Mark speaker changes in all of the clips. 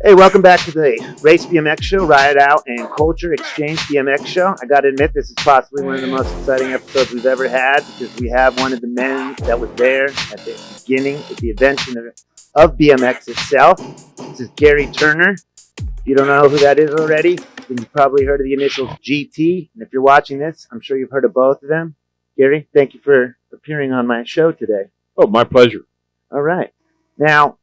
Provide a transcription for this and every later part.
Speaker 1: Hey, welcome back to the Race BMX show, Ride Out and Culture Exchange BMX show. I got to admit, this is possibly one of the most exciting episodes we've ever had because we have one of the men that was there at the beginning, at the invention of BMX itself. This is Gary Turner. If you don't know who that is already, then you've probably heard of the initials GT. And if you're watching this, I'm sure you've heard of both of them. Gary, thank you for appearing on my show today.
Speaker 2: Oh, my pleasure.
Speaker 1: All right. Now,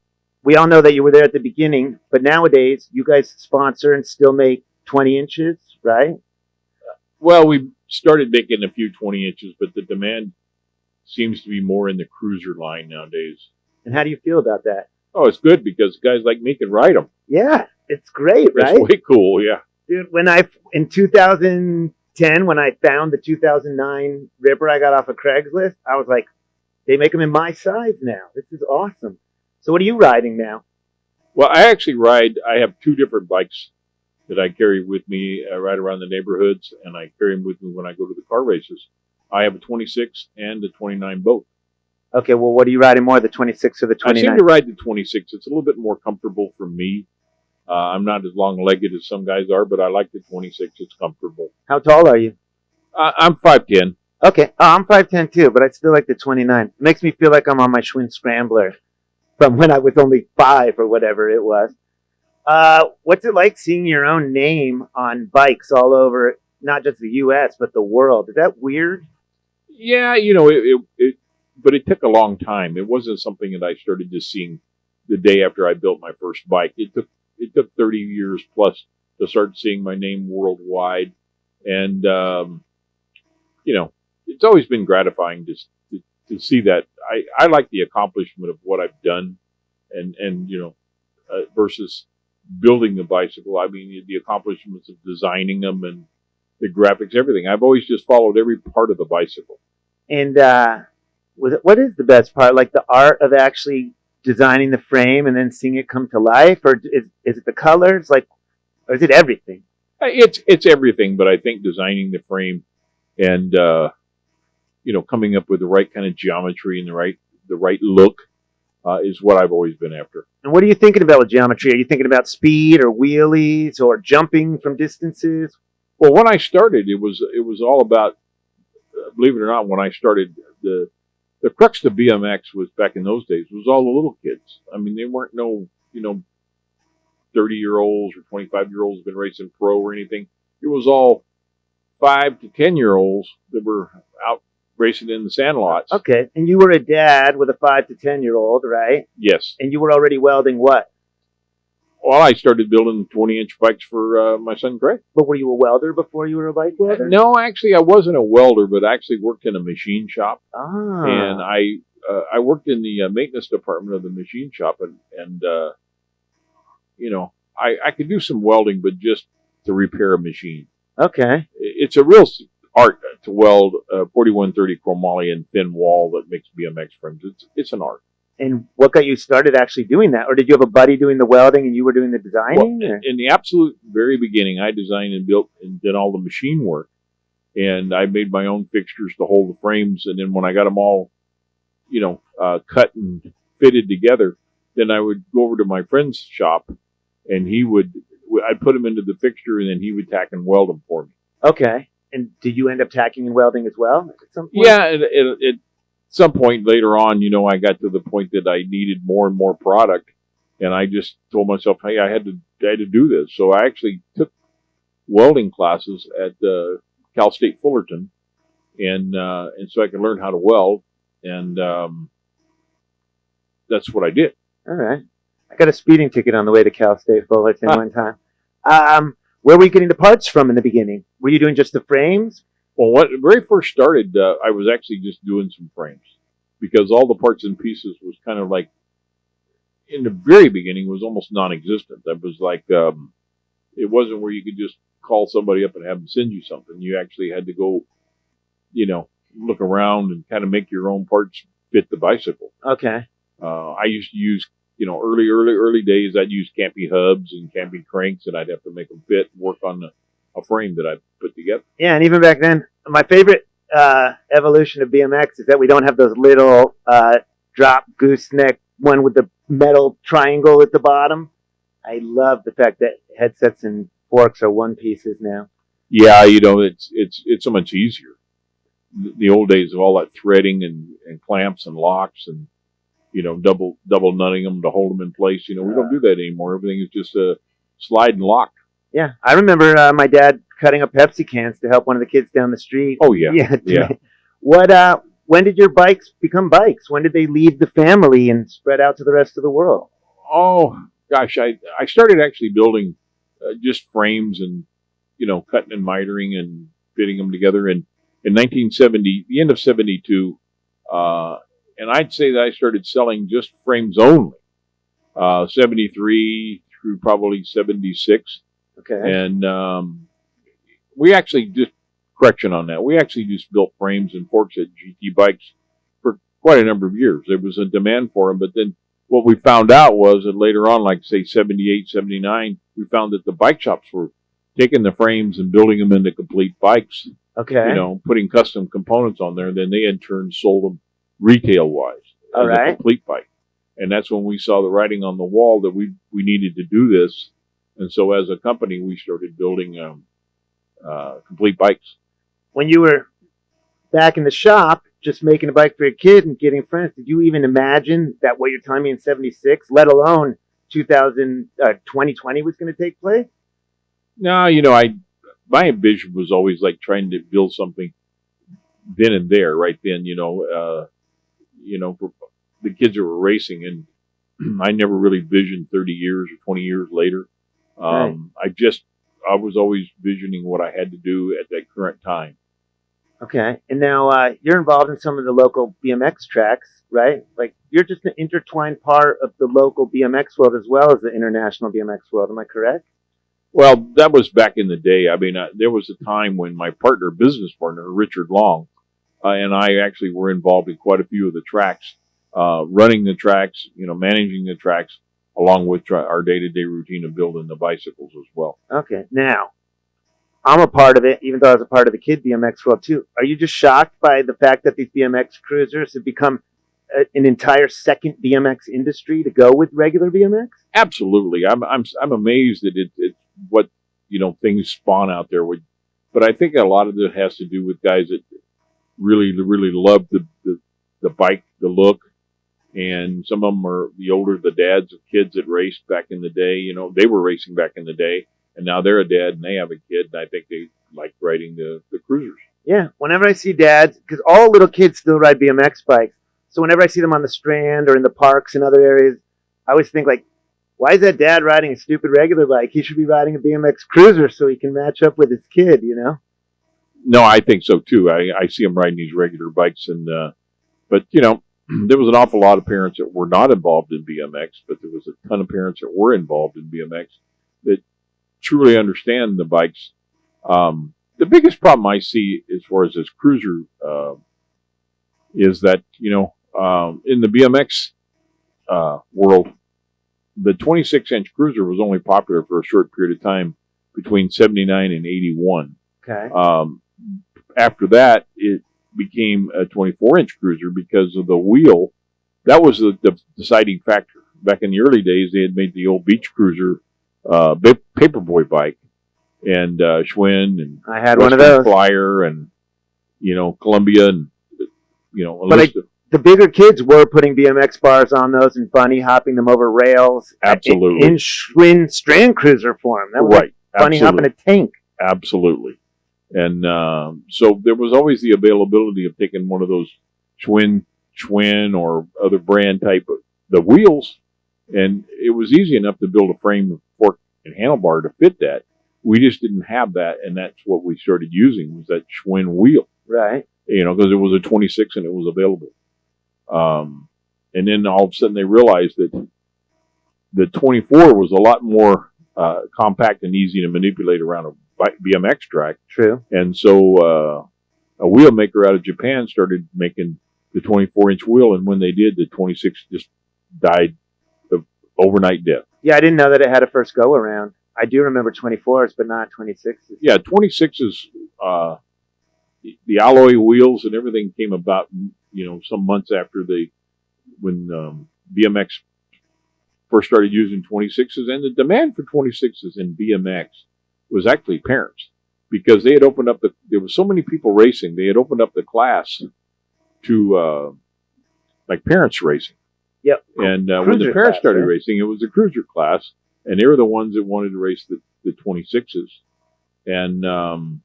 Speaker 1: we all know that you were there at the beginning, but nowadays you guys sponsor and still make 20 inches, right?
Speaker 2: Well, we started making a few 20 inches, but the demand seems to be more in the cruiser line nowadays.
Speaker 1: And how do you feel about that?
Speaker 2: Oh, it's good because guys like me can ride them.
Speaker 1: Yeah, it's great, right?
Speaker 2: It's way cool, yeah.
Speaker 1: Dude, in 2010, when I found the 2009 Ripper I got off of Craigslist, I was like, they make them in my size now. This is awesome. So what are you riding now?
Speaker 2: Well, I have two different bikes that I carry with me right around the neighborhoods, and I carry them with me when I go to the car races. I have a 26 and a 29 both.
Speaker 1: Okay, well, what are you riding more, the 26 or the 29?
Speaker 2: I seem to ride the 26. It's a little bit more comfortable for me. I'm not as long-legged as some guys are, but I like the 26. It's comfortable.
Speaker 1: How tall are you?
Speaker 2: I'm 5'10".
Speaker 1: Okay, I'm 5'10" too, but I still like the 29. It makes me feel like I'm on my Schwinn Scrambler from when I was only 5 or whatever it was. What's it like seeing your own name on bikes all over, not just the U.S., but the world? Is that weird?
Speaker 2: Yeah, but it took a long time. It wasn't something that I started just seeing the day after I built my first bike. It took 30 years plus to start seeing my name worldwide. And, it's always been gratifying to see that. I like the accomplishment of what I've done and versus building the bicycle. I mean, the accomplishments of designing them and the graphics, everything. I've always just followed every part of the bicycle.
Speaker 1: And what is the best part? Like the art of actually designing the frame and then seeing it come to life? Or is it the colors? Or is it everything?
Speaker 2: It's everything, but I think designing the frame and, coming up with the right kind of geometry and the right look is what I've always been after.
Speaker 1: And what are you thinking about with geometry? Are you thinking about speed or wheelies or jumping from distances?
Speaker 2: Well, when I started, it was all about, believe it or not, when I started, the crux to BMX was back in those days was all the little kids. I mean, they weren't 30-year-olds or 25-year-olds been racing pro or anything. It was all 5 to 10-year-olds that were out racing in the sandlots.
Speaker 1: Okay, and you were a dad with a 5 to 10-year-old, right?
Speaker 2: Yes.
Speaker 1: And you were already welding what?
Speaker 2: Well, I started building 20-inch bikes for my son Craig.
Speaker 1: But were you a welder before you were a bike welder?
Speaker 2: No, actually, I wasn't a welder, but I actually worked in a machine shop.
Speaker 1: Ah.
Speaker 2: And I worked in the maintenance department of the machine shop, and I could do some welding, but just to repair a machine.
Speaker 1: Okay.
Speaker 2: It's a real art to weld a 4130 chromoly thin wall that makes BMX frames. It's an art.
Speaker 1: And what got you started actually doing that? Or did you have a buddy doing the welding and you were doing the designing?
Speaker 2: Well, in the absolute very beginning, I designed and built and did all the machine work. And I made my own fixtures to hold the frames. And then when I got them all, cut and fitted together, then I would go over to my friend's shop and I'd put them into the fixture and then he would tack and weld them for me.
Speaker 1: Okay. And did you end up tacking and welding as well at some point?
Speaker 2: Yeah, at some point later on, I got to the point that I needed more and more product, and I just told myself, hey, I had to do this. So I actually took welding classes at Cal State Fullerton, and so I could learn how to weld, and that's what I did.
Speaker 1: All right. I got a speeding ticket on the way to Cal State Fullerton one time. Where were you getting the parts from in the beginning? Were you doing just the frames?
Speaker 2: Well, when it very first started, I was actually just doing some frames because all the parts and pieces was kind of like, in the very beginning, was almost non-existent. That was like, it wasn't where you could just call somebody up and have them send you something. You actually had to go, look around and kind of make your own parts fit the bicycle.
Speaker 1: Okay.
Speaker 2: I used to use, early days, I'd use campy hubs and campy cranks, and I'd have to make them fit and work on a frame that I put together.
Speaker 1: Yeah, and even back then, my favorite evolution of BMX is that we don't have those little drop gooseneck one with the metal triangle at the bottom. I love the fact that headsets and forks are one pieces now.
Speaker 2: Yeah, it's so much easier. The old days of all that threading and clamps and locks and double nutting them to hold them in place. We don't do that anymore. Everything is just a slide and lock.
Speaker 1: Yeah, I remember my dad cutting up Pepsi cans to help one of the kids down the street.
Speaker 2: Oh yeah,
Speaker 1: yeah. When did your bikes become bikes? When did they leave the family and spread out to the rest of the world?
Speaker 2: Oh gosh, I started actually building just frames and cutting and mitering and fitting them together in 1970, the end of 72, and I'd say that I started selling just frames only, 73 through probably 76.
Speaker 1: Okay.
Speaker 2: And we actually just, correction on that, we actually just built frames and forks at GT bikes for quite a number of years. There was a demand for them, but then what we found out was that later on, like say 78, 79, we found that the bike shops were taking the frames and building them into complete bikes.
Speaker 1: Okay.
Speaker 2: Putting custom components on there, and then they in turn sold them retail-wise as a complete bike. And that's when we saw the writing on the wall that we needed to do this. And so as a company, we started building complete bikes.
Speaker 1: When you were back in the shop, just making a bike for your kid and getting friends, did you even imagine that what you're telling me in 76, let alone 2020 was going to take place?
Speaker 2: No, my vision was always like trying to build something then and there, right then, for the kids that were racing. And I never really visioned 30 years or 20 years later.
Speaker 1: Right.
Speaker 2: I was always visioning what I had to do at that current time.
Speaker 1: Okay. And now you're involved in some of the local BMX tracks, right? Like you're just an intertwined part of the local BMX world as well as the international BMX world. Am I correct?
Speaker 2: Well, that was back in the day. I mean, there was a time when my business partner, Richard Long, and I actually were involved in quite a few of the tracks, running the tracks, managing the tracks, along with our day-to-day routine of building the bicycles as well.
Speaker 1: Okay. Now, I'm a part of it, even though I was a part of the kid BMX world too. Are you just shocked by the fact that these BMX cruisers have become an entire second BMX industry to go with regular BMX?
Speaker 2: Absolutely. I'm amazed that it's what, things spawn out there. But I think a lot of it has to do with guys that really love the bike, the look. And some of them are the dads of kids that raced back in the day. They were racing back in the day, and now they're a dad and they have a kid, and I think they like riding the cruisers.
Speaker 1: Yeah, whenever I see dads, because all little kids still ride BMX bikes, so whenever I see them on the Strand or in the parks and other areas, I always think like, why is that dad riding a stupid regular bike? He should be riding a BMX cruiser so he can match up with his kid,
Speaker 2: No, I think so too. I see them riding these regular bikes, and but there was an awful lot of parents that were not involved in BMX, but there was a ton of parents that were involved in BMX that truly understand the bikes. The biggest problem I see as far as this cruiser is that, in the BMX world, the 26-inch cruiser was only popular for a short period of time between 79 and 81.
Speaker 1: Okay.
Speaker 2: After that, it became a 24-inch cruiser because of the wheel. That was the deciding factor. Back in the early days, they had made the old beach cruiser paperboy bike, and Schwinn and
Speaker 1: I had
Speaker 2: Western
Speaker 1: one of those.
Speaker 2: Flyer and Columbia and
Speaker 1: the bigger kids were putting BMX bars on those and bunny hopping them over rails.
Speaker 2: Absolutely.
Speaker 1: In Schwinn Strand Cruiser form. That was
Speaker 2: right.
Speaker 1: Like bunny hopping a tank.
Speaker 2: Absolutely. And so there was always the availability of taking one of those Schwinn or other brand type of the wheels, and it was easy enough to build a frame, fork, and handlebar to fit that. We just didn't have that, and that's what we started using was that Schwinn wheel.
Speaker 1: Right.
Speaker 2: Because it was a 26 and it was available. And then all of a sudden they realized that the 24 was a lot more compact and easy to manipulate around a BMX track.
Speaker 1: True.
Speaker 2: And so a wheel maker out of Japan started making the 24-inch wheel, and when they did, the 26 just died of overnight death.
Speaker 1: Yeah, I didn't know that it had a first go around. I do remember 24s, but not 26s.
Speaker 2: Yeah, 26s, the alloy wheels and everything came about, some months after when BMX first started using 26s, and the demand for 26s in BMX was actually parents, because they had opened up there was so many people racing, they had opened up the class to like parents racing.
Speaker 1: Yep.
Speaker 2: And when the parents started racing, it was the cruiser class, and they were the ones that wanted to race the 26s. And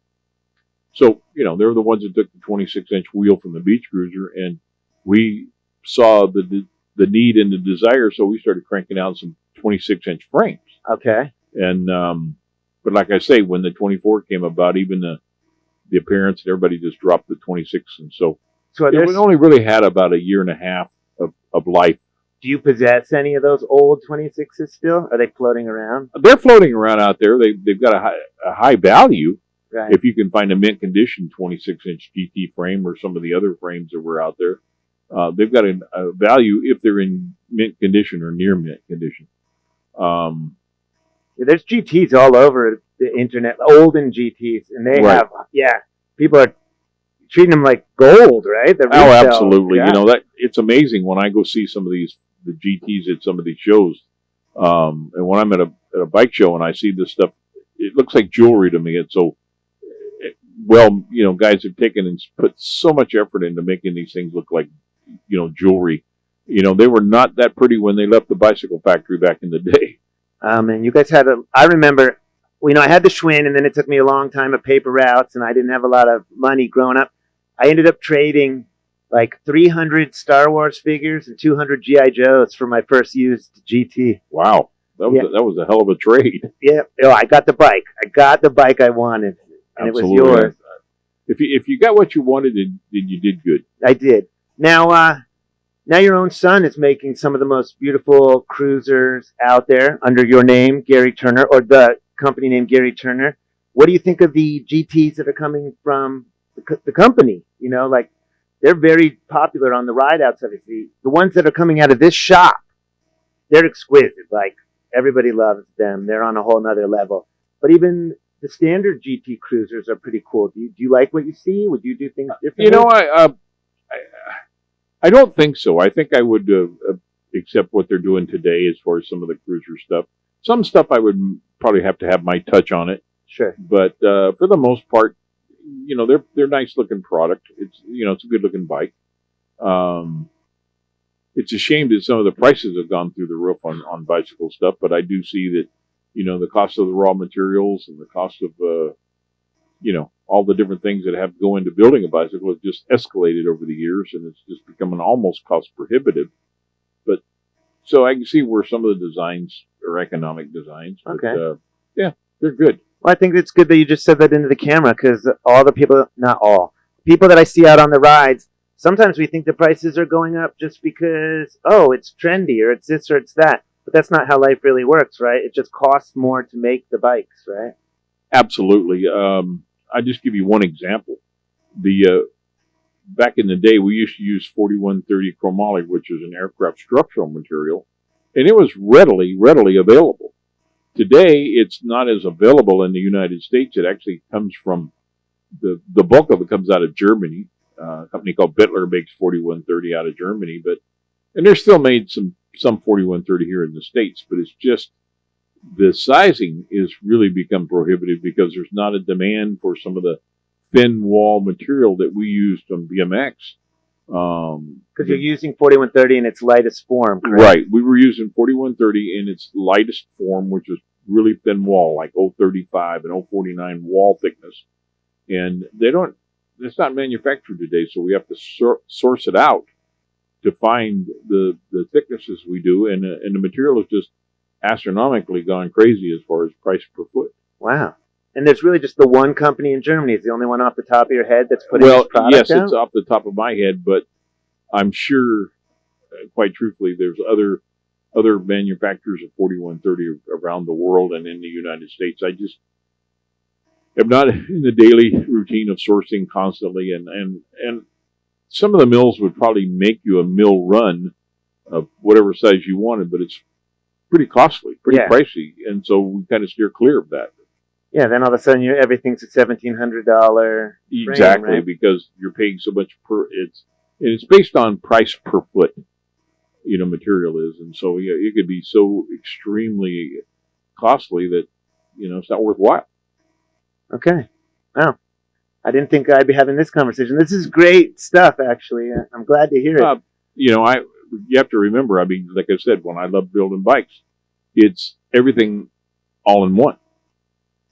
Speaker 2: so, you know, they were the ones that took the 26-inch wheel from the beach cruiser, and we saw the need and the desire, so we started cranking out some 26-inch frames.
Speaker 1: Okay.
Speaker 2: And but like I say, when the 24 came about, even the parents and everybody just dropped the 26, and so it only really had about a year and a half of life.
Speaker 1: Do you possess any of those old 26s still? Are they floating around?
Speaker 2: They're floating around out there. They've got a high value.
Speaker 1: Right.
Speaker 2: If you can find a mint condition 26-inch GT frame or some of the other frames that were out there, they've got a value if they're in mint condition or near mint condition.
Speaker 1: There's GTs all over the internet, olden GTs, and they have, people are treating them like gold, right?
Speaker 2: Oh, absolutely. Yeah. You know, that it's amazing when I go see some of the GTs at some of these shows. And when I'm at a bike show and I see this stuff, it looks like jewelry to me. And so, well, you know, guys have taken and put so much effort into making these things look like, you know, jewelry. You know, they were not that pretty when they left the bicycle factory back in the day.
Speaker 1: And you guys had I remember, you know, I had the Schwinn, and then it took me a long time of paper routes, and I didn't have a lot of money growing up. I ended up trading like 300 Star Wars figures and 200 G.I. Joes for my first used GT.
Speaker 2: Wow. That was a hell of a trade.
Speaker 1: Yeah. Oh, I got the bike. I wanted, and
Speaker 2: Absolutely.
Speaker 1: It was yours.
Speaker 2: If you got what you wanted, then you did good.
Speaker 1: I did. Now your own son is making some of the most beautiful cruisers out there under your name, Gary Turner, or the company name Gary Turner. What do you think of the GTs that are coming from the company? You know, like, they're very popular on the ride-outs, obviously. The ones that are coming out of this shop, they're exquisite. Like, everybody loves them. They're on a whole nother level. But even the standard GT cruisers are pretty cool. Do you like what you see? Would you do things differently?
Speaker 2: You know, I don't think so. I think I would accept what they're doing today as far as some of the cruiser stuff. Some stuff I would probably have to have my touch on it.
Speaker 1: Sure.
Speaker 2: But for the most part, you know, they're nice looking product. It's, you know, it's a good looking bike. It's a shame that some of the prices have gone through the roof on bicycle stuff, but I do see that, you know, the cost of the raw materials and the cost of, you know, all the different things that have to go into building a bicycle have just escalated over the years, and it's just becoming almost cost prohibitive. But so I can see where some of the designs are economic designs. But,
Speaker 1: okay.
Speaker 2: Yeah, they're good.
Speaker 1: Well, I think it's good that you just said that into the camera, because all the people, not all, people that I see out on the rides, sometimes we think the prices are going up just because, oh, it's trendy, or it's this or it's that. But that's not how life really works, right? It just costs more to make the bikes, right?
Speaker 2: Absolutely. I'll just give you one example. Back in the day, we used to use 4130 chromoly, which is an aircraft structural material, and it was readily available. Today, it's not as available in the United States. It actually comes from the bulk of it comes out of Germany. A company called Bittler makes 4130 out of Germany, and they're still made some 4130 here in the States, but it's just the sizing is really become prohibitive because there's not a demand for some of the thin wall material that we used on B.M.X.
Speaker 1: Because you're using 4130 in its lightest form, correct?
Speaker 2: Right. We were using 4130 in its lightest form, which is really thin wall, like 035 and 049 wall thickness. And it's not manufactured today, so we have to source it out to find the thicknesses we do. And the material is just astronomically gone crazy as far as price per foot.
Speaker 1: Wow. And there's really just the one company in Germany. Is the only one off the top of your head that's putting this product out?
Speaker 2: Yes, it's off the top of my head, but I'm sure, quite truthfully, there's other manufacturers of 4130 around the world and in the United States. I just am not in the daily routine of sourcing constantly, and some of the mills would probably make you a mill run of whatever size you wanted, but it's pretty costly, pretty pricey, and so we kind of steer clear of that.
Speaker 1: Yeah, then all of a sudden everything's a $1,700
Speaker 2: Exactly,
Speaker 1: frame, right?
Speaker 2: because you're paying so much it's based on price per foot. material is. And so, yeah, it could be so extremely costly that, it's not worthwhile.
Speaker 1: Okay. Wow. I didn't think I'd be having this conversation. This is great stuff, actually. I'm glad to hear it.
Speaker 2: You have to remember, I mean, like I said, when I love building bikes, it's everything all in one.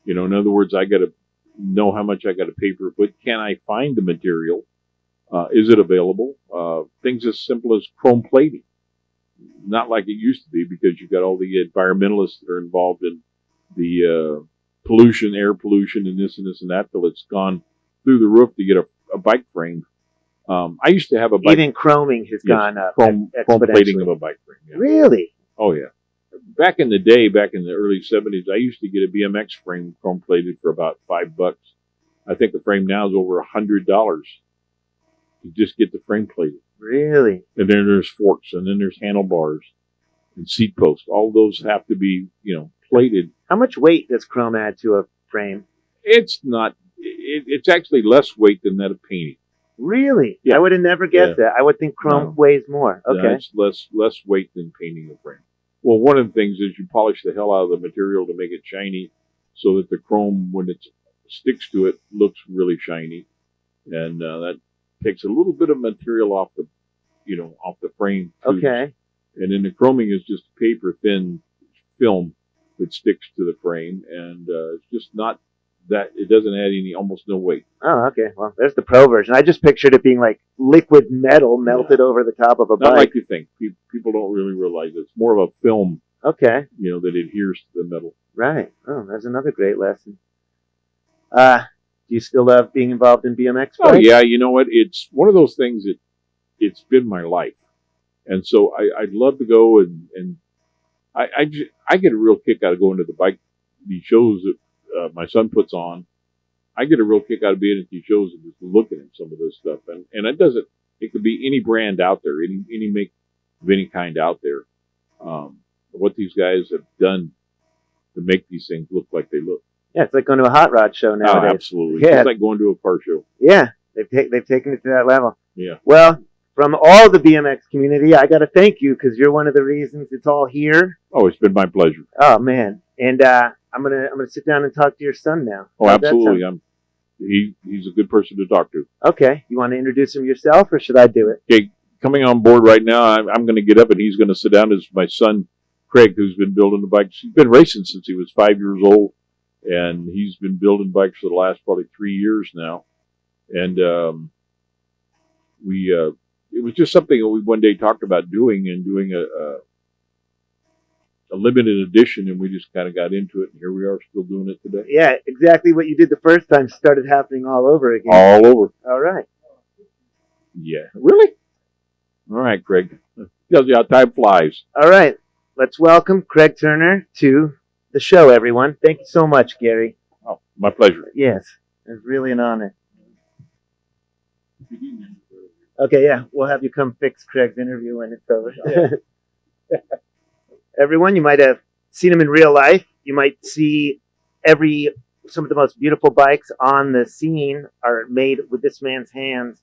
Speaker 2: In other words, I got to know how much I got to pay for it, but can I find the material? Is it available? Things as simple as chrome plating. Not like it used to be, because you've got all the environmentalists that are involved in the pollution, air pollution, and this and that, till it's gone through the roof to get a bike frame. I used to have a bike.
Speaker 1: Even chroming has gone up.
Speaker 2: Chrome plating of a bike frame. Yeah.
Speaker 1: Really?
Speaker 2: Oh, yeah. Back in the day, back in the early 70s, I used to get a B.M.X. frame chrome plated for about $5. I think the frame now is over $100 to just get the frame plated.
Speaker 1: Really?
Speaker 2: And then there's forks, and then there's handlebars and seat posts. All those have to be, plated.
Speaker 1: How much weight does chrome add to a frame?
Speaker 2: It's not. It's actually less weight than that of painting.
Speaker 1: Really?
Speaker 2: Yeah.
Speaker 1: I would have never guessed that. I would think chrome weighs more. Okay.
Speaker 2: No, it's less weight than painting a frame. Well, one of the things is you polish the hell out of the material to make it shiny, so that the chrome, when it sticks to it, looks really shiny, and that takes a little bit of material off the frame.
Speaker 1: Okay.
Speaker 2: And then the chroming is just paper thin film that sticks to the frame, and it's just not that, it doesn't add almost no weight.
Speaker 1: Oh, okay. Well, there's the pro version. I just pictured it being like liquid metal melted over the top of a bike.
Speaker 2: Not like you think. People don't really realize it. It's more of a film.
Speaker 1: Okay.
Speaker 2: That adheres to the metal.
Speaker 1: Right. Oh, that's another great lesson. Do you still love being involved in BMX?
Speaker 2: Oh, yeah. You know what? It's one of those things that it's been my life. And so I'd love to go, and I get a real kick out of going to these shows that my son puts on. I get a real kick out of being at these shows and just looking at some of this stuff. And it could be any brand out there, any make of any kind out there. What these guys have done to make these things look like they look.
Speaker 1: Yeah, it's like going to a hot rod show nowadays.
Speaker 2: Oh, absolutely. Yeah. It's like going to a car show.
Speaker 1: Yeah, they've taken it to that level.
Speaker 2: Yeah.
Speaker 1: Well, from all the BMX community, I got to thank you, because you're one of the reasons it's all here.
Speaker 2: Oh, it's been my pleasure.
Speaker 1: Oh, man. And I'm gonna sit down and talk to your son now.
Speaker 2: Oh, absolutely. He's a good person to talk to.
Speaker 1: Okay. You want to introduce him yourself, or should I do it?
Speaker 2: Okay. Coming on board right now, I'm going to get up, and he's going to sit down. Is my son, Craig, who's been building the bikes. He's been racing since he was 5 years old, and he's been building bikes for the last probably 3 years now. And it was just something that we one day talked about doing a limited edition, and we just kind of got into it, and here we are still doing it today.
Speaker 1: Yeah, exactly what you did the first time started happening all over again.
Speaker 2: All over.
Speaker 1: All right.
Speaker 2: Yeah. Really? All right, Craig. Tells you how time flies.
Speaker 1: All right. Let's welcome Craig Turner to the show, everyone. Thank you so much, Gary.
Speaker 2: Oh, my pleasure.
Speaker 1: Yes. It's really an honor. Okay, yeah. We'll have you come fix Craig's interview when it's over.
Speaker 2: Yeah.
Speaker 1: Everyone, you might have seen him in real life. You might see some of the most beautiful bikes on the scene are made with this man's hands.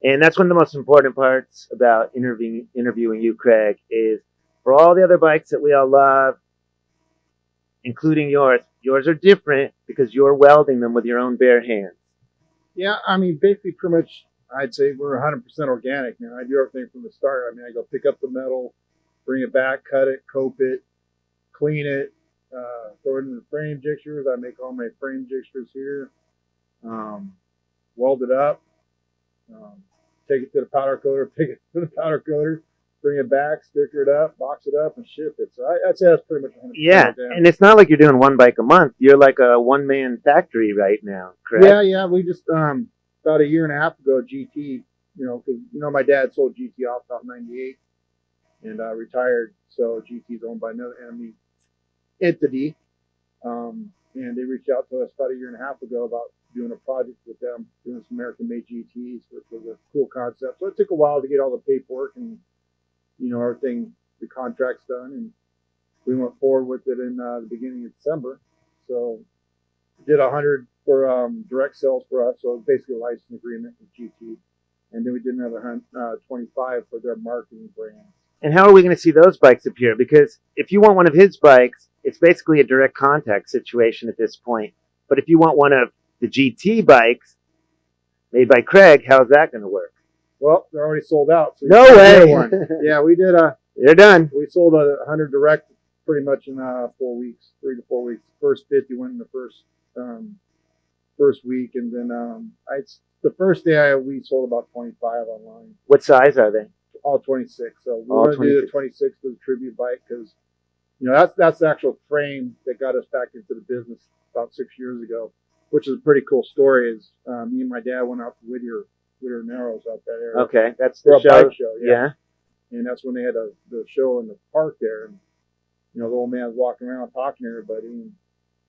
Speaker 1: And that's one of the most important parts about interviewing you, Craig, is for all the other bikes that we all love, including yours are different because you're welding them with your own bare hands.
Speaker 3: Yeah, I mean, basically pretty much I'd say we're 100% organic now. I do everything from the start. I mean, I go pick up the metal, bring it back, cut it, cope it, clean it, throw it in the frame jigsters. I make all my frame jigsters here, weld it up, take it to the powder coater, pick it to the powder coater, bring it back, sticker it up, box it up, and ship it. So I'd say that's pretty much 100%.
Speaker 1: Yeah, organic. And it's not like you're doing one bike a month. You're like a one-man factory right now, correct?
Speaker 3: Yeah. We just, about a year and a half ago, GT, because, my dad sold GT off about 98 and retired. So GT is owned by another entity. And they reached out to us about a year and a half ago about doing a project with them, doing some American-made GTs, which was a cool concept. So it took a while to get all the paperwork and, everything, the contracts done. And we went forward with it in the beginning of December. So did 100 for direct sales for us. So basically a license agreement with GT. And then we did another 25 for their marketing brand.
Speaker 1: And how are we going to see those bikes appear? Because if you want one of his bikes, it's basically a direct contact situation at this point. But if you want one of the GT bikes made by Craig, how's that going to work?
Speaker 3: Well, they're already sold out. So
Speaker 1: No
Speaker 3: you can't
Speaker 1: way.
Speaker 3: get one. Yeah, we did
Speaker 1: They're done.
Speaker 3: we sold 100 direct pretty much in 4 weeks, 3 to 4 weeks. First 50 went in the first week, and then the first day we sold about 25 online.
Speaker 1: What size are they?
Speaker 3: All 26. So we
Speaker 1: All
Speaker 3: want to do
Speaker 1: 26.
Speaker 3: the 26 as a tribute bike because that's the actual frame that got us back into the business about 6 years ago, which is a pretty cool story. Is me and my dad went out to Whittier Narrows out that area.
Speaker 1: Okay, that's
Speaker 3: For
Speaker 1: the
Speaker 3: a
Speaker 1: show.
Speaker 3: bike show,
Speaker 1: Yeah.
Speaker 3: and that's when they had the show in the park there, and the old man was walking around talking to everybody,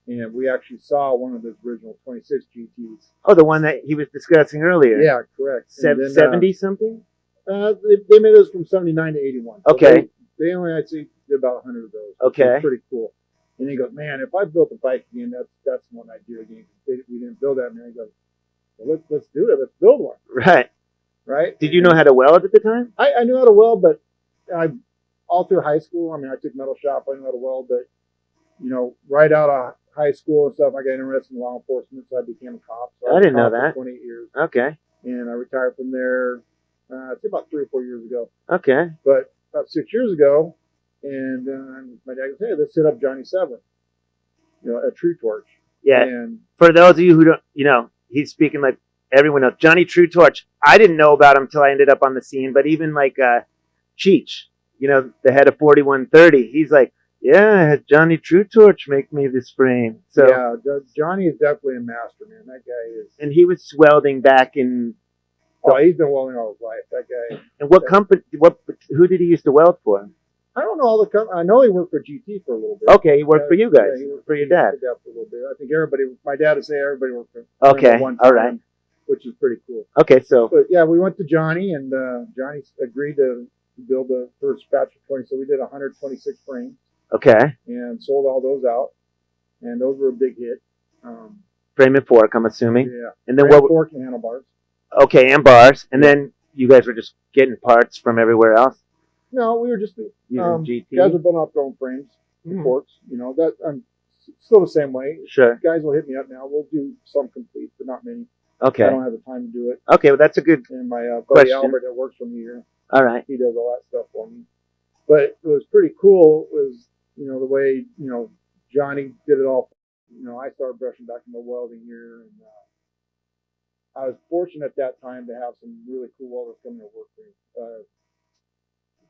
Speaker 3: and we actually saw one of his original 26 GTs.
Speaker 1: Oh, the one that he was discussing earlier.
Speaker 3: Yeah, correct. And then,
Speaker 1: 70 something?
Speaker 3: they made those from 79 to 81. So
Speaker 1: Okay.
Speaker 3: They only, I'd say, did about 100 of those.
Speaker 1: Okay.
Speaker 3: Pretty cool. And he goes, man, if I built a bike again, that's the one I'd do again. We didn't build that, man. He goes, well, let's do it. Let's build one.
Speaker 1: Right.
Speaker 3: Right.
Speaker 1: Did you know how to weld at the time?
Speaker 3: I knew how to weld, but all through high school, I mean, I took metal shop. I knew how to weld, but right out of high school and stuff, I got interested in law enforcement, so I became a cop. So
Speaker 1: I didn't know
Speaker 3: was a cop
Speaker 1: that.
Speaker 3: for 28 years,
Speaker 1: Okay.
Speaker 3: and I retired from there. I'd say about 3 or 4 years ago.
Speaker 1: Okay.
Speaker 3: But about 6 years ago, and my dad goes, "Hey, let's hit up Johnny Seven, a True Torch."
Speaker 1: Yeah.
Speaker 3: And
Speaker 1: For those of you who don't, he's speaking like everyone else. Johnny True Torch. I didn't know about him until I ended up on the scene. But even like Cheech, the head of 4130, he's like, yeah, I had Johnny True Torch make me this frame. So
Speaker 3: yeah, Johnny is definitely a master, man. That guy is.
Speaker 1: and he was welding back in.
Speaker 3: Oh, he's been welding all his life. That guy.
Speaker 1: And what company? Who did he used to weld for?
Speaker 3: I don't know all the. I know he worked for GT for a little bit.
Speaker 1: Okay, he worked for you guys.
Speaker 3: Yeah, he worked
Speaker 1: for your dad.
Speaker 3: For a little bit. I think everybody. My dad would say everybody worked for.
Speaker 1: Okay,
Speaker 3: one
Speaker 1: all
Speaker 3: time,
Speaker 1: right.
Speaker 3: Which is pretty cool.
Speaker 1: Okay, so
Speaker 3: But yeah, we went to Johnny, and Johnny agreed to build the first batch of 20. So we did 126 frames
Speaker 1: okay,
Speaker 3: and sold all those out, and those were a big hit.
Speaker 1: frame and fork, I'm assuming.
Speaker 3: Yeah.
Speaker 1: And then
Speaker 3: Frame,
Speaker 1: what?
Speaker 3: fork and handlebars.
Speaker 1: Okay, and bars. And then you guys were just getting parts from everywhere else.
Speaker 3: No, we were just
Speaker 1: Using GT.
Speaker 3: guys were building out their own frames, forks. That I'm still the same way.
Speaker 1: Sure.
Speaker 3: Guys will hit me up now. We'll do some complete, but not many.
Speaker 1: Okay.
Speaker 3: I don't have the time to do it.
Speaker 1: Okay, well that's a good.
Speaker 3: And my buddy
Speaker 1: Question.
Speaker 3: Albert that works for me here,
Speaker 1: All right.
Speaker 3: he does all that stuff for me. But it was pretty cool. Was the way Johnny did it all. I started brushing back into welding here, and I was fortunate at that time to have some really cool welders coming to work for me. A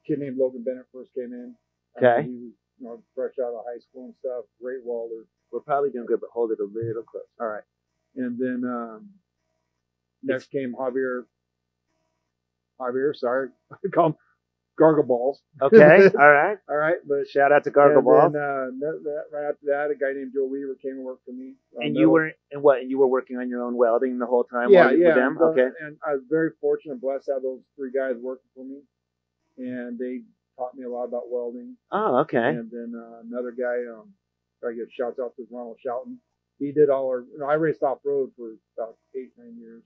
Speaker 3: kid named Logan Bennett first came in.
Speaker 1: Okay.
Speaker 3: He was fresh out of high school and stuff. Great welder.
Speaker 1: We're probably doing good, but hold it a little close.
Speaker 3: All right. And then next came Javier. Sorry, I call him Gargle Balls.
Speaker 1: Okay. All right.
Speaker 3: All right, but
Speaker 1: Shout out to Gargle Balls.
Speaker 3: Then, right after that, a guy named Joe Weaver came and worked for me.
Speaker 1: And you were you were working on your own welding the whole time?
Speaker 3: Yeah,
Speaker 1: while you
Speaker 3: yeah.
Speaker 1: were with them? Okay.
Speaker 3: And I was very fortunate and blessed to have those 3 guys working for me, and they taught me a lot about welding.
Speaker 1: Oh, okay.
Speaker 3: And then another guy, I give shouts out to Ronald Shelton. He did all our. I raced off road for about 8-9 years.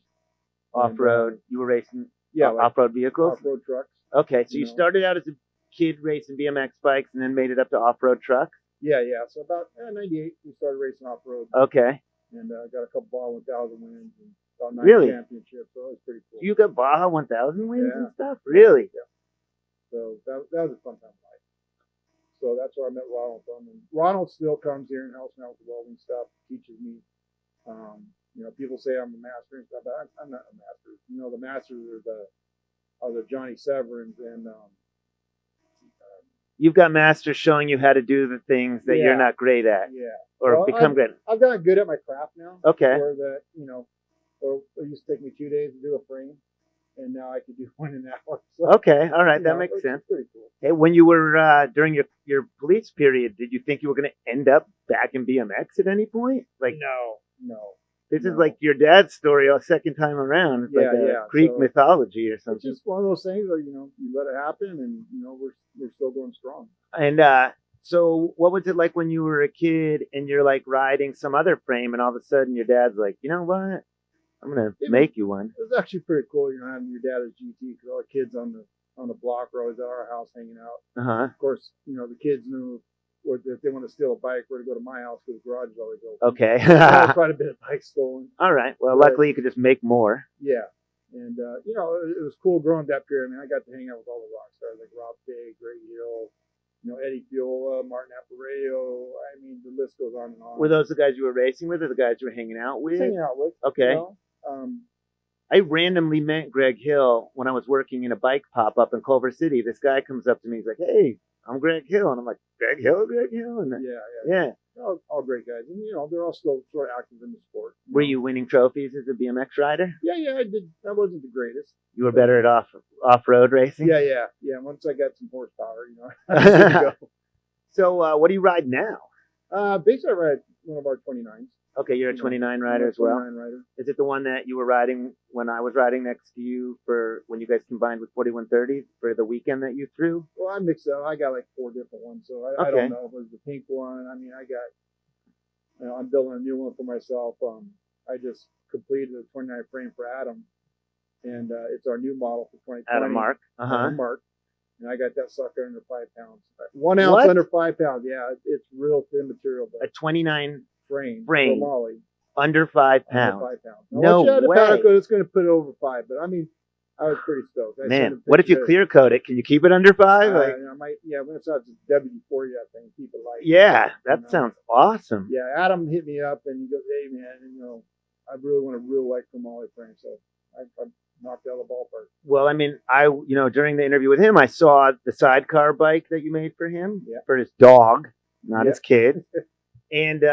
Speaker 1: Off road. You were racing.
Speaker 3: Yeah,
Speaker 1: off road vehicles.
Speaker 3: Off road trucks.
Speaker 1: Okay, so you started out as a kid racing BMX bikes, and then made it up to off road trucks.
Speaker 3: Yeah. So about 98, we started racing off road.
Speaker 1: Okay.
Speaker 3: And got a couple Baja 1000 wins and about 9
Speaker 1: Really?
Speaker 3: championships. So it was pretty cool.
Speaker 1: You got Baja 1000 wins
Speaker 3: Yeah.
Speaker 1: and stuff? Really?
Speaker 3: Yeah. So that was a fun time of life. So that's where I met Ronald from. And Ronald still comes here and helps me out with the welding stuff, teaches me. People say I'm a master and stuff, but I'm not a master. The masters are the Johnny Severins and
Speaker 1: You've got masters showing you how to do the things that you're not great at, or
Speaker 3: Well,
Speaker 1: become great.
Speaker 3: I've gotten good at my craft now.
Speaker 1: Okay.
Speaker 3: Where or it used to take me 2 days to do a frame, and now I could do one in an hour. So,
Speaker 1: Okay, all right, that makes sense.
Speaker 3: Pretty cool.
Speaker 1: Hey, when you were during your police period, did you think you were going to end up back in BMX at any point? Like,
Speaker 3: No.
Speaker 1: this is like your dad's story a second time around. It's like a Greek mythology or
Speaker 3: It's
Speaker 1: something.
Speaker 3: just one of those things where you let it happen, and we're still going strong.
Speaker 1: And so, what was it like when you were a kid and you're like riding some other frame, and all of a sudden your dad's like, you know what? I'm gonna make you one.
Speaker 3: It was actually pretty cool, having your dad as GT because all the kids on the on the block were always at our house hanging out.
Speaker 1: Uh-huh.
Speaker 3: Of course, you know, the kids knew if they want to steal a bike, where to go to my house because the garage is always open.
Speaker 1: Okay.
Speaker 3: Quite a bit of bikes stolen.
Speaker 1: All right. Well,
Speaker 3: But,
Speaker 1: luckily you could just make more.
Speaker 3: yeah. And, you know, it was cool growing that period. I mean, I got to hang out with all the rock stars like Rob Day, Greg Hill, you know, Eddie Fiola, Martin Apparejo. I mean, the list goes on and on.
Speaker 1: Were those the guys you were racing with or the guys you were hanging out with?
Speaker 3: Hanging out with.
Speaker 1: Okay.
Speaker 3: You know?
Speaker 1: I randomly met Greg Hill when I was working in a bike pop-up in Culver City. This guy comes up to me. He's like, hey, I'm Greg Hill. And I'm like, Greg Hill? And then, yeah.
Speaker 3: All great guys. And, you know, they're all still sort of active in the sport.
Speaker 1: Were you winning trophies as a BMX rider?
Speaker 3: Yeah, I did. I wasn't the greatest.
Speaker 1: You were better at off-road racing?
Speaker 3: Yeah. Once I got some horsepower, you know, I was good to go.
Speaker 1: So what do you ride now?
Speaker 3: Basically, I ride one of our 29s.
Speaker 1: Okay, you're a 29 rider as well?
Speaker 3: 29 rider.
Speaker 1: Is it the one that you were riding when I was riding next to you for when you guys combined with 4130 for the weekend that you threw?
Speaker 3: Well, I mixed it up. I got like 4 different ones, so I don't know if it was the pink one. I mean, you know, I'm building a new one for myself. I just completed a 29 frame for Adam, and it's our new model for 2020.
Speaker 1: Adam Mark.
Speaker 3: Adam Mark. And I got that sucker under 5 pounds. 1 ounce
Speaker 1: What?
Speaker 3: under 5 pounds. Yeah, it's real thin material, but
Speaker 1: A 29
Speaker 3: frame
Speaker 1: frame.
Speaker 3: for Molly.
Speaker 1: Under 5 pounds.
Speaker 3: Under 5 pounds. Now,
Speaker 1: No
Speaker 3: once you add a
Speaker 1: way.
Speaker 3: powder coat, it's going to put it over 5. But I mean, I was pretty stoked. I sent
Speaker 1: Man,
Speaker 3: him
Speaker 1: what if you
Speaker 3: pictures.
Speaker 1: clear coat it? Can you keep it under 5? Like,
Speaker 3: I might, when it's out to W40, I think, keep it light.
Speaker 1: yeah, that
Speaker 3: You know?
Speaker 1: sounds awesome.
Speaker 3: Yeah, Adam hit me up and he goes, hey, man, you know, I really want a real light chromoly frame. So I knocked out of the ballpark.
Speaker 1: Well, I mean, during the interview with him, I saw the sidecar bike that you made for him, for his dog, not his kid. And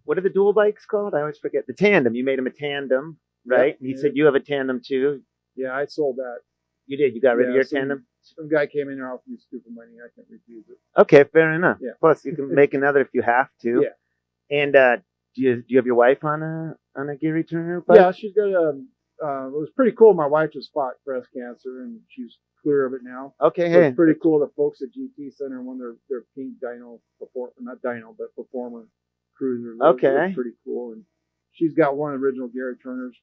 Speaker 1: what are the dual bikes called? I always forget. The tandem. You made him a tandem, right?
Speaker 3: Yep.
Speaker 1: And he said you have a tandem too.
Speaker 3: Yeah, I sold that.
Speaker 1: You did. You got rid of your tandem?
Speaker 3: Some guy came in and offered me stupid money. I can't refuse it.
Speaker 1: Okay, fair enough.
Speaker 3: Yeah.
Speaker 1: Plus, you can make another if you have to.
Speaker 3: Yeah.
Speaker 1: And do you have your wife on a gear returner bike?
Speaker 3: Yeah, she's got it was pretty cool. My wife just fought breast cancer and she's clear of it now.
Speaker 1: Okay,
Speaker 3: So
Speaker 1: hey.
Speaker 3: it's pretty cool. The folks at GT sent her one of their pink performer cruisers.
Speaker 1: Okay.
Speaker 3: It was pretty cool. And she's got one of the original Gary Turner's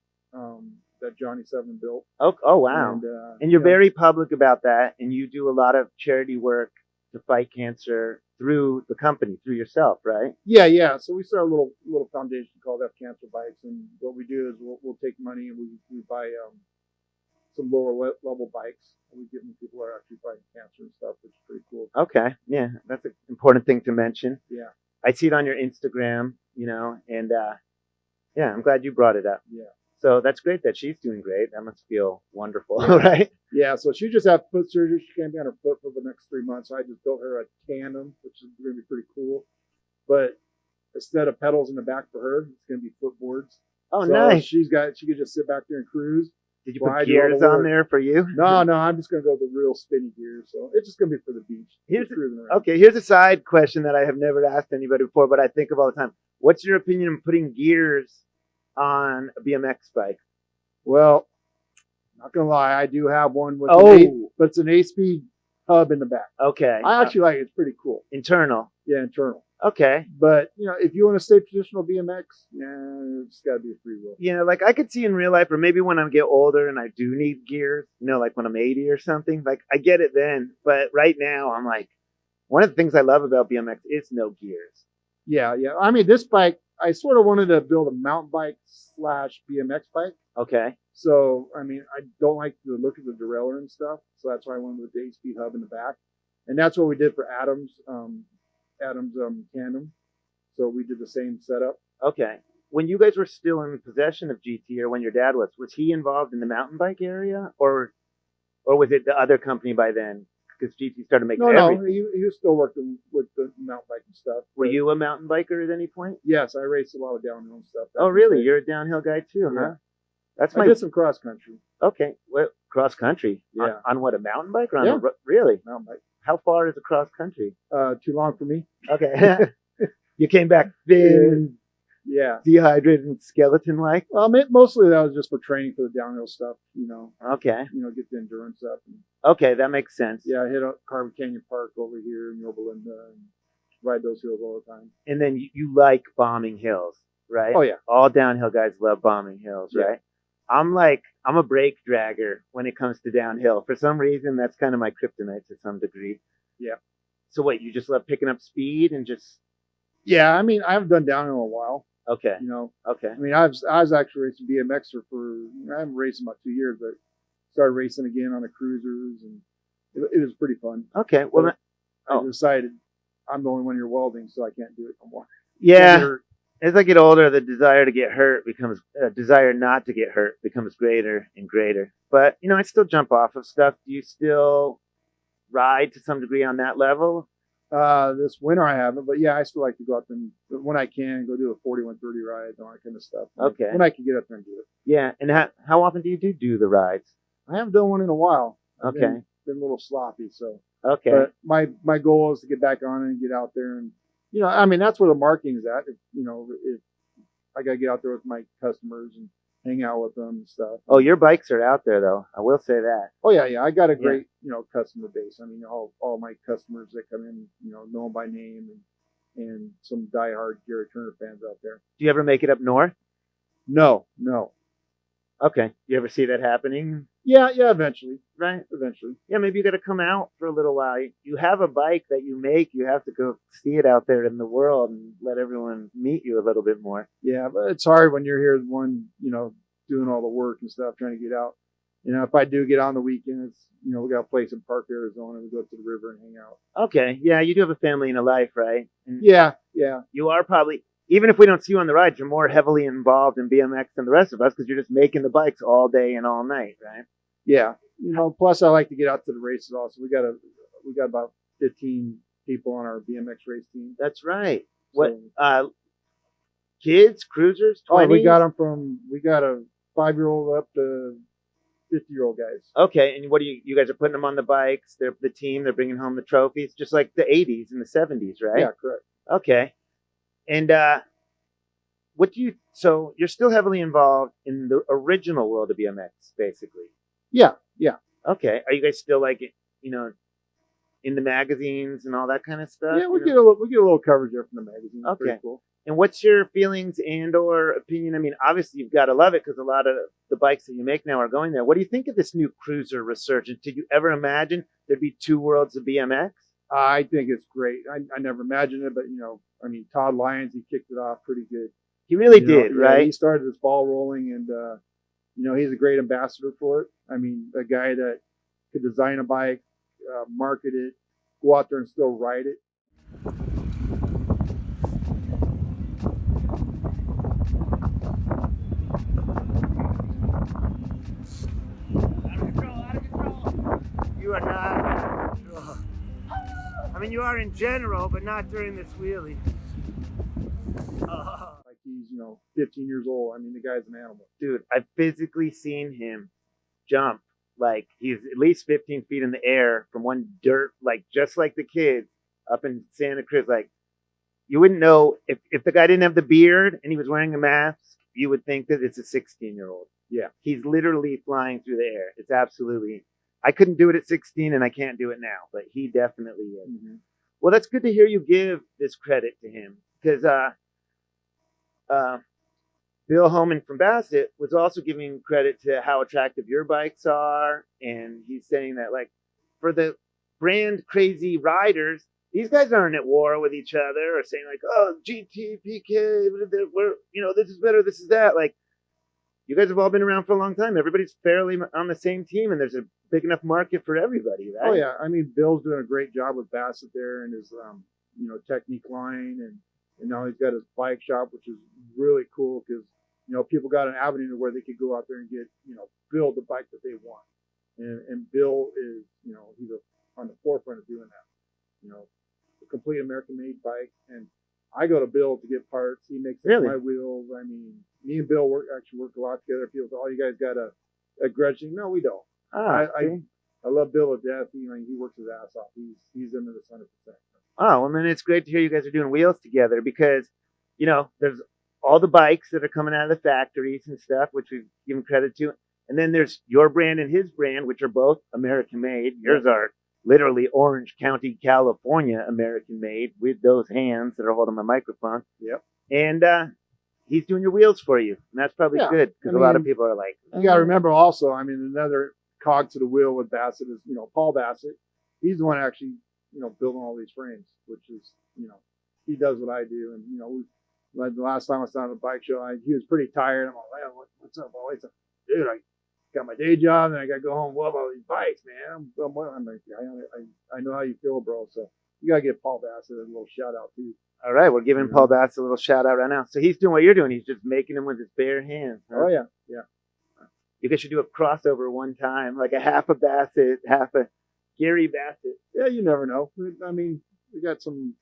Speaker 3: that Johnny Seven built.
Speaker 1: Oh wow. And you're very public about that, and you do a lot of charity work to fight cancer through the company, through yourself, right?
Speaker 3: Yeah. So we started a little foundation called F Cancer Bikes, and what we do is we'll take money and we buy some lower level bikes, and we give them to people who are actually fighting cancer and stuff, which is pretty cool.
Speaker 1: Okay, yeah, that's an important thing to mention.
Speaker 3: Yeah.
Speaker 1: I see it on your Instagram, and yeah, I'm glad you brought it up.
Speaker 3: Yeah.
Speaker 1: So that's great that she's doing great. That must feel wonderful, right?
Speaker 3: Yeah, so she just had foot surgery. She can't be on her foot for the next 3 months. So I just built her a tandem, which is going to be pretty cool. But instead of pedals in the back for her, it's going to be footboards.
Speaker 1: Oh,
Speaker 3: so
Speaker 1: nice.
Speaker 3: She could just sit back there and cruise.
Speaker 1: Did you put gears on there for you?
Speaker 3: No, I'm just going to go the real spinny gears. So it's just going to be for the beach.
Speaker 1: Here's a side question that I have never asked anybody before, but I think of all the time. What's your opinion on putting gears on a BMX bike?
Speaker 3: Well, not gonna lie, I do have one with but it's an 8-speed hub in the back.
Speaker 1: Okay.
Speaker 3: I actually like it. It's pretty cool.
Speaker 1: Internal.
Speaker 3: Yeah, internal.
Speaker 1: Okay.
Speaker 3: But if you want to stay traditional BMX, it's got to be a free wheel.
Speaker 1: Yeah, like I could see in real life, or maybe when I get older and I do need gears, like when I'm 80 or something. Like I get it then, but right now I'm like, one of the things I love about BMX is no gears. Yeah.
Speaker 3: I mean, this bike, I sort of wanted to build a mountain bike / BMX bike.
Speaker 1: Okay.
Speaker 3: So, I mean, I don't like the look of the derailleur and stuff. So that's why I went with the 8-speed hub in the back. And that's what we did for Adam's tandem. So we did the same setup.
Speaker 1: Okay. When you guys were still in possession of GT, or when your dad was he involved in the mountain bike area, or was it the other company by then? Because GT started making everything.
Speaker 3: No, he was still working with the mountain bike and stuff.
Speaker 1: Were you a mountain biker at any point?
Speaker 3: Yes, I raced a lot of downhill stuff.
Speaker 1: Oh, really? You're a downhill guy too,
Speaker 3: yeah.
Speaker 1: Huh?
Speaker 3: I did some cross country.
Speaker 1: Okay, well, cross country.
Speaker 3: Yeah.
Speaker 1: On what, a mountain bike? Or on really?
Speaker 3: Mountain bike.
Speaker 1: How far is a cross country?
Speaker 3: Too long for me.
Speaker 1: Okay. You came back thin, dehydrated, and skeleton-like.
Speaker 3: Well, mostly that was just for training for the downhill stuff.
Speaker 1: Okay.
Speaker 3: Get the endurance up.
Speaker 1: Okay, that makes sense.
Speaker 3: Yeah, I hit a Carver Canyon Park over here in Yorba Linda and ride those hills all the time.
Speaker 1: And then you like bombing hills, right?
Speaker 3: Oh, yeah.
Speaker 1: All downhill guys love bombing hills, right? I'm a brake dragger when it comes to downhill. For some reason, that's kind of my kryptonite to some degree.
Speaker 3: Yeah.
Speaker 1: So what, you just love picking up speed and just
Speaker 3: Yeah, I mean, I haven't done downhill in a while.
Speaker 1: okay.
Speaker 3: You know,
Speaker 1: Okay.
Speaker 3: I mean, I was actually racing BMXer I haven't raced in about 2 years, but started racing again on the cruisers, and it was pretty fun.
Speaker 1: Okay. Well,
Speaker 3: I decided I'm the only one here welding, so I can't do it no more.
Speaker 1: yeah. As I get older, the desire to get hurt becomes desire not to get hurt becomes greater and greater. But I still jump off of stuff. Do you still ride to some degree on that level?
Speaker 3: This winter I haven't, but yeah, I still like to go up and when I can go do a 4130 ride and all that kind of stuff.
Speaker 1: Okay.
Speaker 3: When I can get up there and do it.
Speaker 1: Yeah. And how often do you do the rides?
Speaker 3: I haven't done one in a while.
Speaker 1: Okay.
Speaker 3: Been a little sloppy, so.
Speaker 1: Okay.
Speaker 3: But my goal is to get back on it and get out there, and I mean, that's where the marketing is at. If I got to get out there with my customers and hang out with them and stuff.
Speaker 1: Oh, your bikes are out there though. I will say that.
Speaker 3: Oh yeah. I got a great, customer base. I mean, all my customers that come in, know them by name, and some diehard Gary Turner fans out there.
Speaker 1: Do you ever make it up north?
Speaker 3: No.
Speaker 1: Okay. You ever see that happening?
Speaker 3: Yeah, eventually.
Speaker 1: Right?
Speaker 3: Eventually.
Speaker 1: Yeah, maybe you got to come out for a little while. You have a bike that you make. You have to go see it out there in the world and let everyone meet you a little bit more.
Speaker 3: Yeah, but it's hard when you're here, doing all the work and stuff, trying to get out. If I do get on the weekends, we got a place in Park, Arizona. We go up to the river and hang out.
Speaker 1: Okay. Yeah, you do have a family and a life, right? And
Speaker 3: yeah.
Speaker 1: You are probably, even if we don't see you on the rides, you're more heavily involved in BMX than the rest of us because you're just making the bikes all day and all night, right?
Speaker 3: Yeah. Plus I like to get out to the races also. We got about 15 people on our BMX race team.
Speaker 1: That's right. What, kids, cruisers, 20s?
Speaker 3: Oh, we got a 5-year-old up to 50-year-old guys.
Speaker 1: Okay. And what do you guys are putting them on the bikes? They're the team. They're bringing home the trophies, just like the 80s and the 70s, right?
Speaker 3: Yeah, correct.
Speaker 1: Okay. And so you're still heavily involved in the original world of BMX, basically.
Speaker 3: Yeah.
Speaker 1: Okay. Are you guys still in the magazines and all that kind of stuff?
Speaker 3: Yeah, we get a little coverage there from the magazine.
Speaker 1: Okay.
Speaker 3: Pretty cool.
Speaker 1: And what's your feelings and or opinion? I mean, obviously you've got to love it because a lot of the bikes that you make now are going there. What do you think of this new cruiser resurgence? Did you ever imagine there'd be two worlds of BMX?
Speaker 3: I think it's great. I never imagined it, but Todd Lyons, he kicked it off pretty good.
Speaker 1: He really did, right?
Speaker 3: He started this ball rolling, and he's a great ambassador for it. I mean, a guy that could design a bike, market it, go out there and still ride it.
Speaker 1: Out of control. You are not out of control. I mean, you are in general, but not during this wheelie.
Speaker 3: Like he's, 15 years old. I mean, the guy's an animal.
Speaker 1: Dude, I've physically seen him jump. Like, he's at least 15 feet in the air from one dirt, just like the kids up in Santa Cruz. Like, you wouldn't know if the guy didn't have the beard and he was wearing a mask, you would think that it's a 16-year-old.
Speaker 3: Yeah.
Speaker 1: He's literally flying through the air. It's absolutely, I couldn't do it at 16 and I can't do it now, but he definitely is. Mm-hmm. Well, that's good to hear you give this credit to him because, Bill Homan from Bassett was also giving credit to how attractive your bikes are. And he's saying that, for the brand crazy riders, these guys aren't at war with each other or saying, oh, GT, PK, this is better, this is that. You guys have all been around for a long time. Everybody's fairly on the same team, and there's a big enough market for everybody, right?
Speaker 3: Oh, yeah. I mean, Bill's doing a great job with Bassett there and his, technique line. And now he's got his bike shop, which is really cool because, people got an avenue where they could go out there and get, build the bike that they want. And Bill is, he's on the forefront of doing that. A complete American-made bike. And I go to Bill to get parts. He makes my wheels. I mean, me and Bill work a lot together. People say, oh, you guys got a grudge thing. No, we don't. I love Bill to death. He works his ass off. He's into this 100%.
Speaker 1: Oh, well, then it's great to hear you guys are doing wheels together because, there's all the bikes that are coming out of the factories and stuff, which we've given credit to. And then there's your brand and his brand, which are both American-made. Yours are literally Orange County, California, American-made with those hands that are holding my microphone.
Speaker 3: Yep.
Speaker 1: And he's doing your wheels for you, and that's probably
Speaker 3: Yeah,
Speaker 1: good because
Speaker 3: I
Speaker 1: a lot of
Speaker 3: mean,
Speaker 1: people are like,
Speaker 3: You got to remember also, I mean, another cog to the wheel with Bassett is, Paul Bassett. He's the one actually, building all these frames, which is, he does what I do. And, like the last time I was on a bike show, he was pretty tired. I'm like, well, what's up, boy? Dude, I got my day job and I got to go home and love all these bikes, man. I'm like, I know how you feel, bro. So you got to give Paul Bassett a little shout out too.
Speaker 1: all right, we're giving Paul Bass a little shout out right now. So he's doing what you're doing. He's just making them with his bare hands. Huh?
Speaker 3: Oh, yeah. Yeah.
Speaker 1: You guys should do a crossover one time, like a half a Bassett, half a Gary Bassett.
Speaker 3: Yeah, you never know. I mean, we got some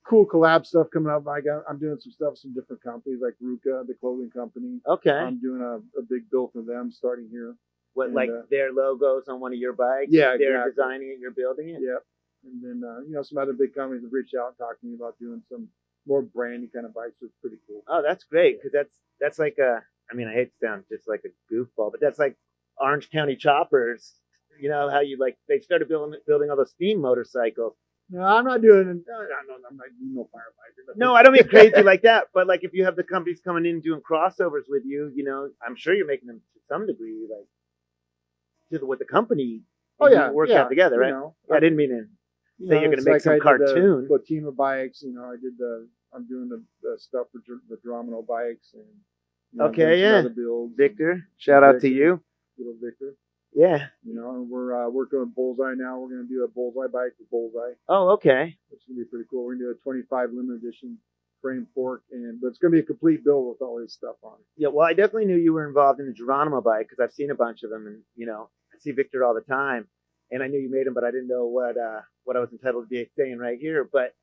Speaker 3: cool collab stuff coming up. I'm doing some stuff with some different companies like Ruka, the clothing company.
Speaker 1: Okay.
Speaker 3: I'm doing a big build for them starting here.
Speaker 1: What, like their logos on one of your bikes?
Speaker 3: Yeah,
Speaker 1: they're
Speaker 3: exactly.
Speaker 1: designing it, you're building it?
Speaker 3: Yep. And then, some other big companies have reached out and talked to me about doing some more brandy kind of bikes, so it's pretty cool.
Speaker 1: Oh, that's great, because that's like I hate to sound just like a goofball, but that's like Orange County Choppers. You know how they started building all those steam motorcycles.
Speaker 3: No, I'm not doing it. I'm not doing no firefighter.
Speaker 1: No, I don't mean crazy like that, but like if you have the companies coming in doing crossovers with you, I'm sure you're making them to some degree, like with the company.
Speaker 3: Oh yeah,
Speaker 1: work out together, right? I didn't mean to say you're going to make some cartoon.
Speaker 3: Botima bikes, I'm doing the stuff for the Dromino bikes and
Speaker 1: okay, yeah. Victor, shout out to you,
Speaker 3: little Victor.
Speaker 1: Yeah.
Speaker 3: And we're working with Bullseye now. We're going to do a Bullseye bike with Bullseye.
Speaker 1: Oh, okay.
Speaker 3: It's going to be pretty cool. We're going to do a 25 limited edition frame fork, but it's going to be a complete build with all this stuff on it.
Speaker 1: Yeah, well, I definitely knew you were involved in the Geronimo bike because I've seen a bunch of them, and I see Victor all the time, and I knew you made them, but I didn't know what I was entitled to be saying right here. But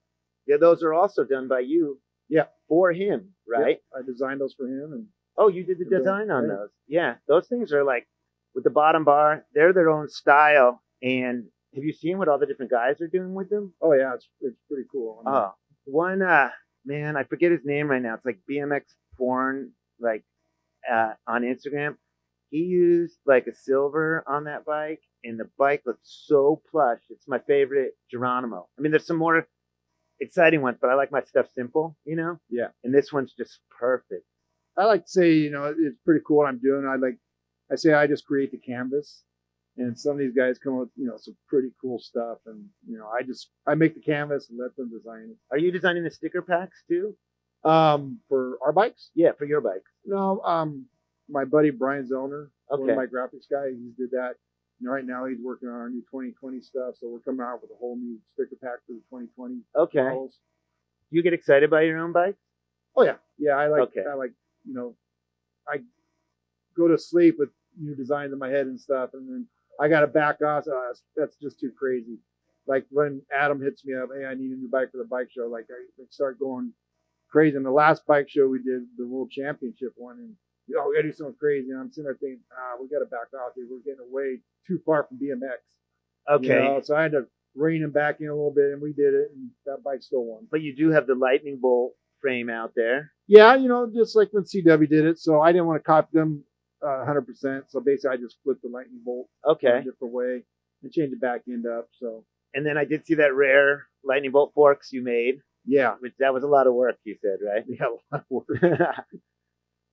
Speaker 1: yeah, those are also done by you.
Speaker 3: Yeah,
Speaker 1: for him, right?
Speaker 3: Yeah, I designed those for him, and
Speaker 1: oh, you did the design on those. Yeah, those things are like with the bottom bar. They're their own style, and have you seen what all the different guys are doing with them?
Speaker 3: Oh yeah, it's pretty cool.
Speaker 1: One man, I forget his name right now. It's like B.M.X. porn, like on Instagram. He used like a silver on that bike, and the bike looks so plush. It's my favorite Geronimo. I mean, there's some more exciting ones, but I like my stuff simple,
Speaker 3: Yeah.
Speaker 1: And this one's just perfect.
Speaker 3: I like to say, it's pretty cool what I'm doing. I say I just create the canvas, and some of these guys come up with, some pretty cool stuff, and I make the canvas and let them design it.
Speaker 1: Are you designing the sticker packs too?
Speaker 3: For our bikes?
Speaker 1: Yeah, for your bikes.
Speaker 3: No, my buddy Brian Zellner, one of my graphics guy, he did that. Right now he's working on our new 2020 stuff, so we're coming out with a whole new sticker pack for the 2020 models.
Speaker 1: Do you get excited by your own bike?
Speaker 3: Oh yeah, I go to sleep with new designs in my head and stuff, and then I got to back off. That's just too crazy. Like when Adam hits me up, hey, I need a new bike for the bike show. Like I start going crazy. And the last bike show we did, the World Championship one, and we got to do something crazy. And I'm sitting there thinking, we got to back off here. We're getting away too far from B.M.X.
Speaker 1: Okay.
Speaker 3: So I had to rein him back in a little bit, and we did it, and that bike still won.
Speaker 1: But you do have the lightning bolt frame out there.
Speaker 3: Yeah, just like when CW did it. So I didn't want to copy them 100%. So basically, I just flipped the lightning bolt in a different way and changed the back end up. So.
Speaker 1: And then I did see that rare lightning bolt forks you made.
Speaker 3: Yeah.
Speaker 1: Which that was a lot of work, you said, right?
Speaker 3: Yeah, a lot of work.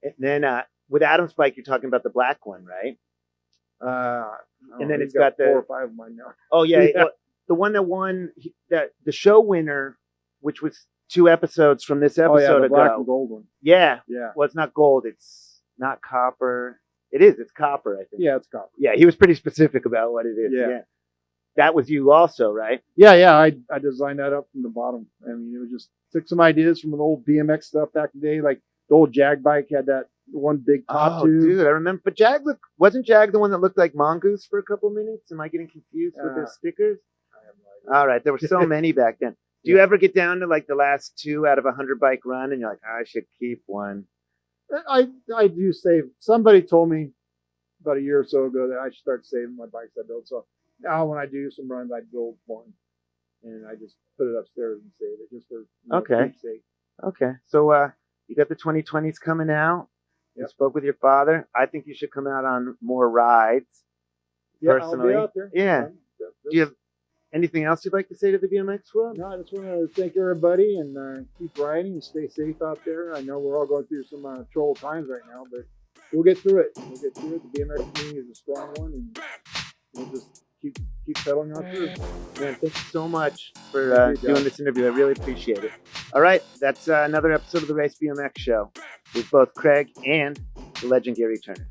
Speaker 1: And then with Adam's bike, you're talking about the black one, right? And then it's got the
Speaker 3: 4 or 5 of mine now.
Speaker 1: Oh yeah, well, the one that won the show winner, which was 2 episodes from this episode
Speaker 3: the
Speaker 1: ago.
Speaker 3: black and gold one.
Speaker 1: Yeah.
Speaker 3: Yeah.
Speaker 1: Well, it's not gold. It's not copper. It is. It's copper, I think.
Speaker 3: Yeah, it's copper.
Speaker 1: Yeah, he was pretty specific about what it is. Yeah. That was you also, right?
Speaker 3: Yeah. I designed that up from the bottom. I mean, it was just took some ideas from an old B.M.X. stuff back in the day. Like the old Jag bike had that one big top tube.
Speaker 1: Dude, I remember. But wasn't Jag the one that looked like Mongoose for a couple minutes? Am I getting confused with the stickers?
Speaker 3: I have no idea.
Speaker 1: All right, there were so many back then. Do you ever get down to like the last 2 out of 100 bike run, and you're like, I should keep one?
Speaker 3: I do save. Somebody told me about a year or so ago that I should start saving my bikes I build. So now when I do some runs, I build one, and I just put it upstairs and save it just for keepsake.
Speaker 1: Okay. So you got the 2020s coming out. You spoke with your father. I think you should come out on more rides.
Speaker 3: Yeah,
Speaker 1: personally.
Speaker 3: I'll be out there.
Speaker 1: Yeah. Do you have Anything else you'd like to say to the BMX world?
Speaker 3: No, I just want to thank everybody and keep riding and stay safe out there. I know we're all going through some troubled times right now, but we'll get through it. We'll get through it. The BMX community is a strong one, and we'll just keep pedaling on through.
Speaker 1: Man, thank you so much for
Speaker 3: Thank you,
Speaker 1: doing
Speaker 3: Josh.
Speaker 1: this interview. I really appreciate it. All right, that's another episode of the Race BMX Show with both Craig and the legend Gary Turner.